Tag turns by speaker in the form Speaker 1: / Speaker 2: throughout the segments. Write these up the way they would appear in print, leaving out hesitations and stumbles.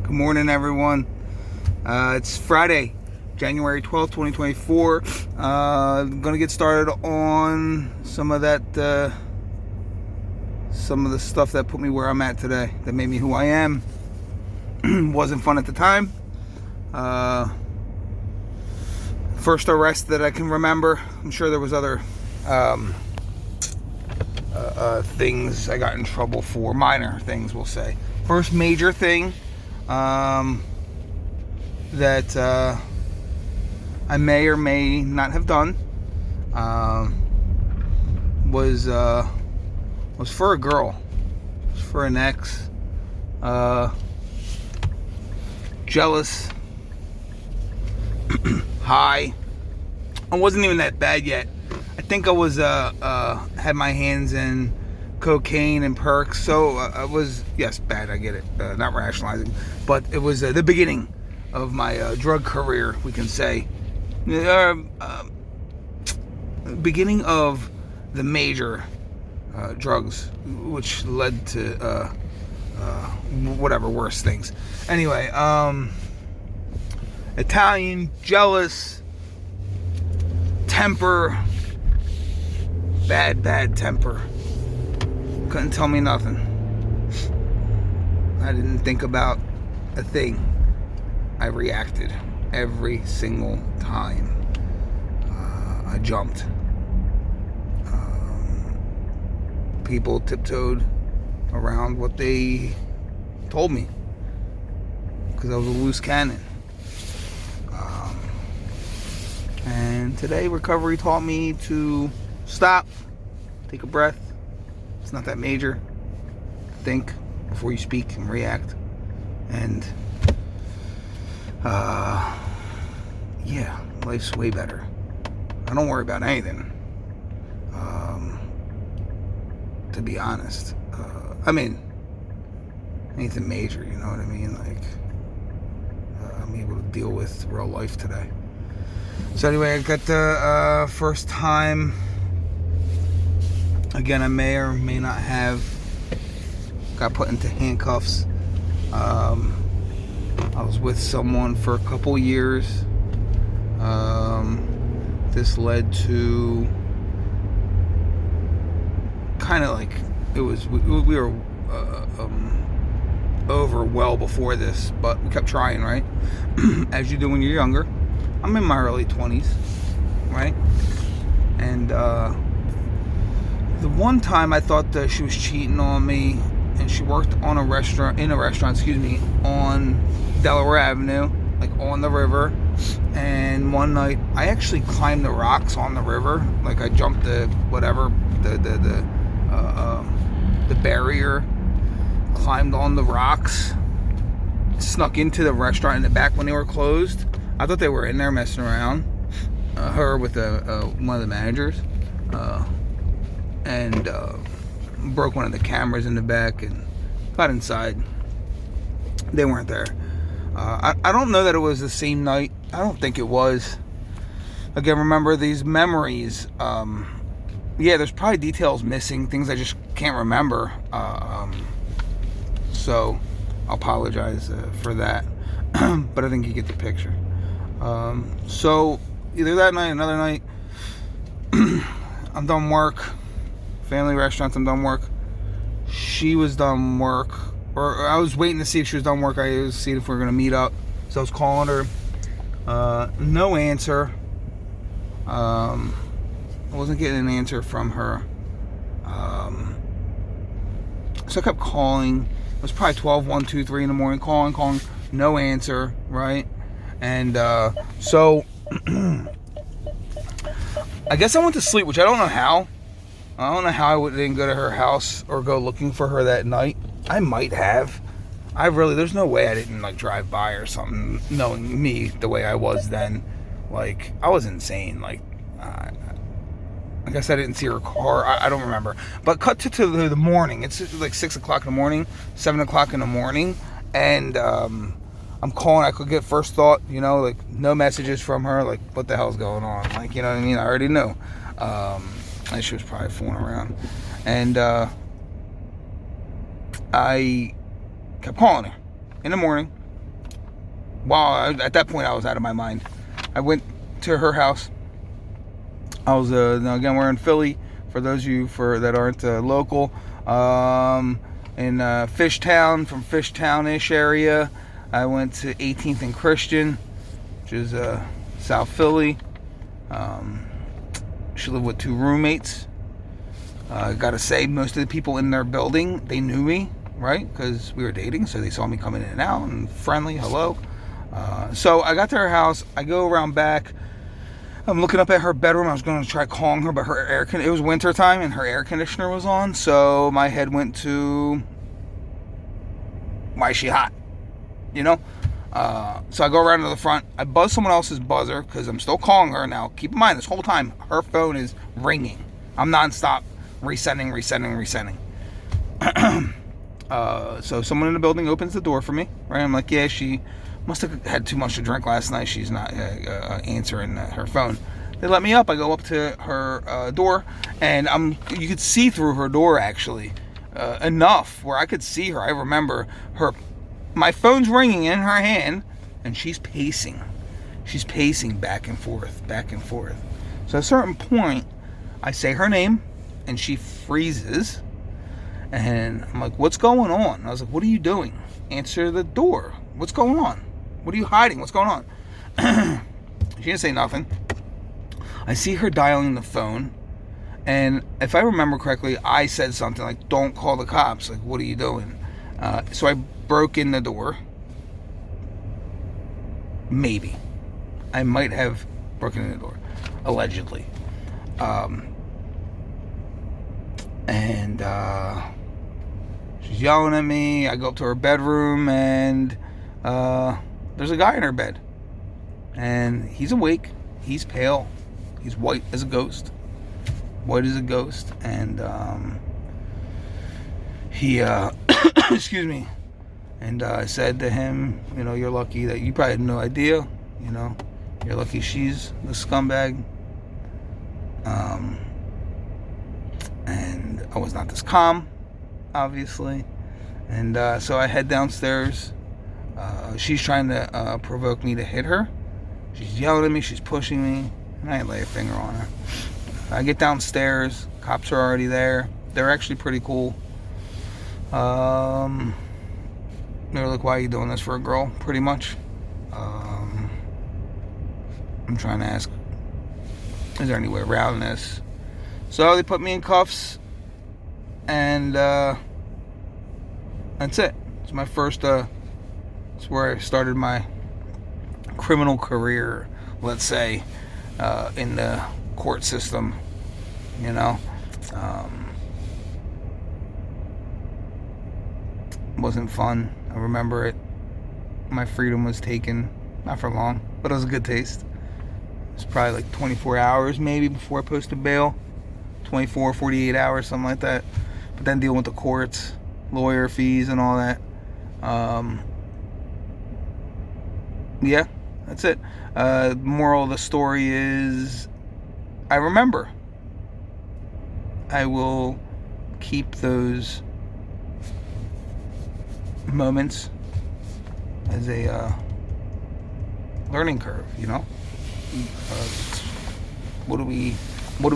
Speaker 1: Good morning, everyone. It's Friday, January 12th, 2024. I'm going to get started on some of the stuff that put me where I'm at today, that made me who I am. Wasn't fun at the time. First arrest that I can remember. I'm sure there was other things I got in trouble for, minor things, we'll say. First major thing that I may or may not have done was for a girl. It was for an ex. Jealous. High. I wasn't even that bad yet. I think I was had my hands in cocaine and perks, so I was, yes, bad, I get it, not rationalizing, but it was the beginning of my drug career, we can say. Beginning of the major drugs, which led to whatever worse things. Anyway, Italian, jealous, temper, bad temper. Couldn't tell me nothing. I didn't think about a thing. I reacted every single time. I jumped. People tiptoed around what they told me because I was a loose cannon. And today, recovery taught me to stop, take a breath. It's not that major. Think before you speak and react. And yeah, life's way better. I don't worry about anything. To be honest, I mean, anything major, you know what I mean? Like, I'm able to deal with real life today. So anyway, I got the first time. Again, I may or may not have got put into handcuffs. I was with someone for a couple years. This led to kind of like, it was, we were over well before this, but we kept trying, right? As you do when you're younger. I'm in my early 20s, right? And the one time I thought that she was cheating on me, and she worked in a restaurant, on Delaware Avenue, like on the river. And one night, I actually climbed the rocks on the river, like I jumped the barrier, climbed on the rocks, snuck into the restaurant in the back when they were closed. I thought they were in there messing around. Her with one of the managers. And broke one of the cameras in the back and got inside. They weren't there. I don't know that it was the same night. I don't think it was. Again, remember these memories. Yeah, there's probably details missing, things I just can't remember. So I'll apologize for that. But I think you get the picture. So either that night, another night, I'm done work. Family restaurants, I'm done work. She was done work, or I was waiting to see if she was done work. I was seeing if we were gonna meet up. So I was calling her. No answer. I wasn't getting an answer from her. So I kept calling. It was probably 12, 1, 2, 3 in the morning. Calling. No answer, right? And so I guess I went to sleep, which I don't know how. I don't know how I didn't go to her house or go looking for her that night. I might have. There's no way I didn't like drive by or something, knowing me the way I was then. Like, I was insane. Like, I guess I didn't see her car. I don't remember. But cut to the morning. It's like 6 o'clock in the morning, 7 o'clock in the morning. And I'm calling. I could get first thought, like no messages from her. Like, what the hell's going on? Like, you know what I mean? I already knew. And she was probably fooling around. And I kept calling her in the morning. Well, at that point, I was out of my mind. I went to her house. I was, again, we're in Philly, for those of you that aren't local. In Fishtown, from Fishtown-ish area. I went to 18th and Christian, which is South Philly. She lived with 2 roommates. Gotta say, most of the people in their building, they knew me, right? Because we were dating, so they saw me coming in and out and friendly, hello. So I got to her house. I go around back. I'm looking up at her bedroom. I was going to try calling her, but it was winter time and her air conditioner was on. So my head went to, why is she hot? You know? So I go around to the front. I buzz someone else's buzzer because I'm still calling her now. Keep in mind, this whole time, her phone is ringing. I'm nonstop resending. So someone in the building opens the door for me, right? I'm like, yeah, she must have had too much to drink last night. She's not answering her phone. They let me up. I go up to her door, and you could see through her door, actually, enough where I could see her. I remember my phone's ringing in her hand, and she's pacing. She's pacing back and forth. So at a certain point, I say her name, and she freezes. And I'm like, what's going on? I was like, what are you doing? Answer the door. What's going on? What are you hiding? What's going on? She didn't say nothing. I see her dialing the phone. And if I remember correctly, I said something like, don't call the cops. Like, what are you doing? So I broke in the door. Maybe. I might have broken in the door. Allegedly. And she's yelling at me. I go up to her bedroom, and there's a guy in her bed. And he's awake. He's pale. He's white as a ghost. And he, excuse me. And I said to him, you're lucky that you probably had no idea. You're lucky she's the scumbag. And I was not this calm, obviously. And so I head downstairs. She's trying to provoke me to hit her. She's yelling at me. She's pushing me. And I ain't lay a finger on her. I get downstairs. Cops are already there. They're actually pretty cool. They're like, why are you doing this for a girl? Pretty much. I'm trying to ask, is there any way around this? So they put me in cuffs, and that's it. It's my first, it's where I started my criminal career, let's say, in the court system, wasn't fun. I remember it. My freedom was taken, not for long, but it was a good taste. It's probably like 24 hours maybe before I posted bail. 24, 48 hours, something like that. But then dealing with the courts, lawyer fees and all that. Yeah, that's it. Moral of the story is, I remember. I will keep those moments as a learning curve, what are we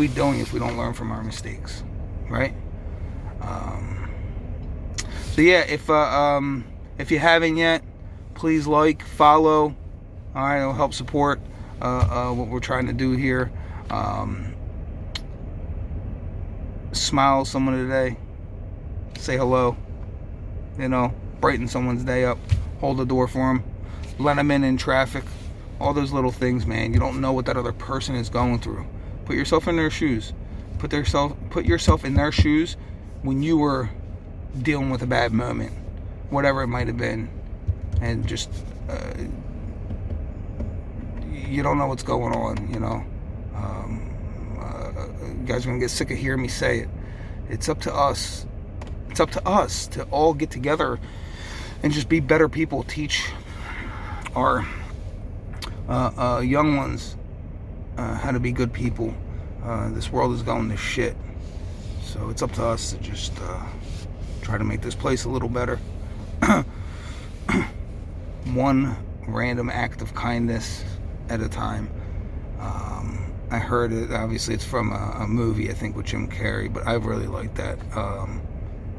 Speaker 1: doing if we don't learn from our mistakes, right? So yeah, if you haven't yet, please like, follow. All right, it'll help support what we're trying to do here. Smile someone today, say hello, brighten someone's day up, hold the door for them, let them in traffic, all those little things, man. You don't know what that other person is going through. Put yourself in their shoes. Put yourself in their shoes when you were dealing with a bad moment, whatever it might have been, and just you don't know what's going on. You guys are gonna get sick of hearing me say it. It's up to us. It's up to us to all get together and just be better people. Teach our young ones how to be good people. This world is going to shit, so it's up to us to just try to make this place a little better. One random act of kindness at a time. I heard it, obviously it's from a movie, I think, with Jim Carrey, but I really like that.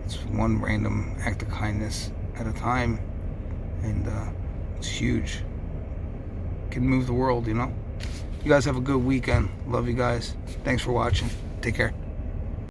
Speaker 1: It's one random act of kindness at a time, and it's huge. Can move the world, you know? You guys have a good weekend. Love you guys. Thanks for watching. Take care.